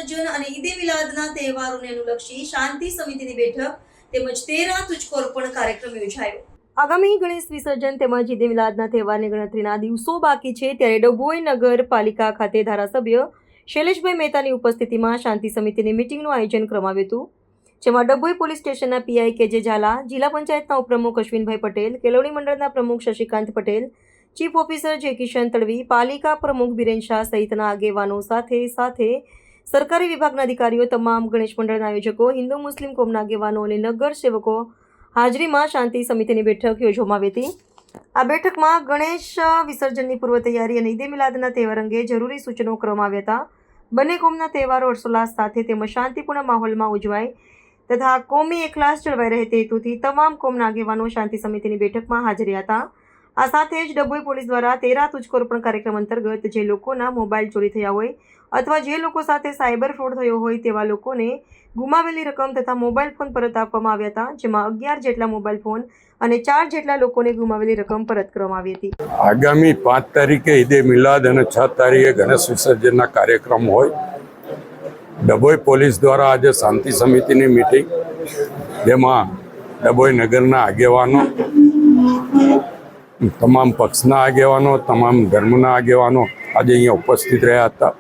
વિસર્જન અને ઈદે મિલાદના તહેવારોને અનુલક્ષી શાંતિ સમિતિની બેઠક તેમજ તેરા તુજકો અર્પણ કાર્યક્રમ યોજાયો। આગામી ગણેશ વિસર્જન તેમજ ઈદે મિલાદના તહેવારની ગણતરીના દિવસો બાકી છે, ત્યારે ડભોઈ નગરપાલિકા ખાતે ધારાસભ્ય શૈલેષભાઈ મહેતાની ઉપસ્થિતિમાં શાંતિ સમિતિની મિટિંગનું આયોજન કરવામાં આવ્યું હતું, જેમાં ડભોઈ પોલીસ સ્ટેશનના પીઆઈ કે જે ઝાલા, જિલ્લા પંચાયતના ઉપપ્રમુખ અશ્વિનભાઈ પટેલ, કેળવણી મંડળના પ્રમુખ શશિકાંત પટેલ, ચીફ ઓફિસર જે કિશન તડવી, પાલિકા પ્રમુખ બિરેન શાહ સહિતના આગેવાનો સાથે સરકારી વિભાગના અધિકારીઓ, તમામ ગણેશ મંડળના આયોજકો, હિન્દુ મુસ્લિમ કોમના આગેવાનો અને નગર સેવકો હાજરીમાં શાંતિ સમિતિની બેઠક યોજવામાં આવી હતી। આ બેઠકમાં ગણેશ વિસર્જનની પૂર્વ તૈયારી અને ઈદે મિલાદના તહેવાર અંગે જરૂરી સૂચનો કરવામાં આવ્યા હતા। બંને કોમના તહેવારો હર્ષોલ્લાસ સાથે તેમજ શાંતિપૂર્ણ માહોલમાં ઉજવાય તથા કોમી એકલાસ જળવાઈ રહે તે હેતુથી તમામ કોમના આગેવાનો શાંતિ સમિતિની બેઠકમાં હાજર હતા। આ સાથે જ ડભોઈ પોલીસ દ્વારા તેરા તુજકો અર્પણ કાર્યક્રમ અંતર્ગત જે લોકોના મોબાઈલ ચોરી થયા હોય અથવા જે લોકો સાથે સાયબર ફ્રોડ થયો હોય તેવા લોકોને ગુમાવેલી રકમ તથા મોબાઈલ ફોન પરત આપવામાં આવ્યા હતા, જેમાં 11 જેટલા મોબાઈલ ફોન અને 4 જેટલા લોકોને ગુમાવેલી રકમ પરત કરવામાં આવી હતી। આગામી 5 તારીખે ઈદે મિલાદ અને 6 તારીખે ગણેશ વિસર્જનના કાર્યક્રમ હોય। ડભોઈ પોલીસ દ્વારા આજે શાંતિ સમિતિની મિટિંગ, જેમાં ડભોઈ નગરના આગેવાનો, તમામ પક્ષના આગેવાનો, તમામ ધર્મના આગેવાનો આજે અહીંયા ઉપસ્થિત રહ્યા હતા।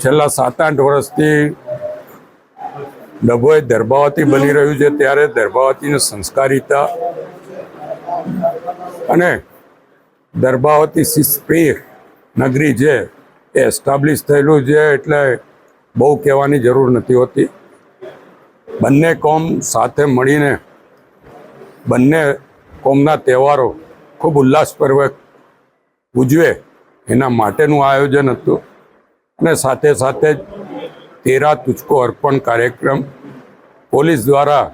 છેલ્લા 7-8 વર્ષથી ડભોઈ દર્ભાવતી બની રહ્યું છે, ત્યારે દર્ભાવતીની સંસ્કારિતા અને દર્ભાવતી શિસ્તપ્રિય નગરી છે એ એસ્ટાબ્લિશ થયેલું છે, એટલે બહુ કહેવાની જરૂર નથી હોતી। બંને કોમ સાથે મળીને બંને કોમના તહેવારો ખૂબ ઉલ્લાસપૂર્વક ઉજવે એના માટેનું આયોજન હતું, અને સાથે સાથે તેરા તુજકો અર્પણ કાર્યક્રમ પોલીસ દ્વારા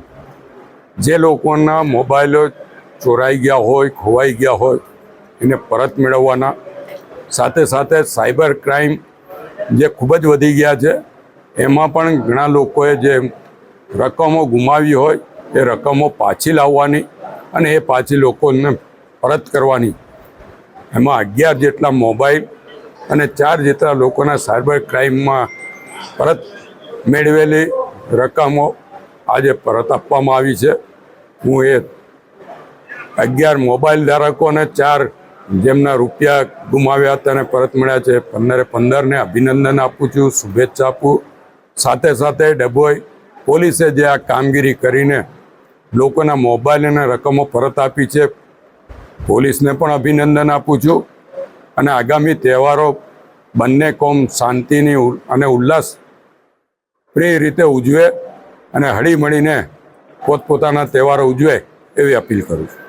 જે લોકોના મોબાઈલો ચોરાઈ ગયા હોય, ખોવાઈ ગયા હોય એને પરત મેળવવાના, સાથે સાથે સાયબર ક્રાઇમ જે ખૂબ જ વધી ગયા છે એમાં પણ ઘણા લોકોએ જે રકમો ગુમાવી હોય એ રકમો પાછી લાવવાની અને એ પાછી લોકોને પરત કરવાની। એમાં 11 જેટલા મોબાઈલ અને 4 જેટલા લોકોના સાયબર ક્રાઇમમાં પરત મેળવેલી રકમો આજે પરત આપવામાં આવી છે। હું એ 11 મોબાઈલ ધારકો અને 4 જેમના રૂપિયા ગુમાવ્યા હતા અને પરત મળ્યા છે, 15ને અભિનંદન આપું છું, શુભેચ્છા આપું। સાથે સાથે ડભોઈ પોલીસે જે આ કામગીરી કરીને લોકોના મોબાઈલ અને રકમો પરત આપી છે, પોલીસને પણ અભિનંદન આપું છું। અને આગામી તહેવારો બંને કોમ શાંતિની અને ઉલ્લાસપ્રિય રીતે ઉજવે અને હળીમળીને પોતપોતાના તહેવારો ઉજવે એવી અપીલ કરું છું।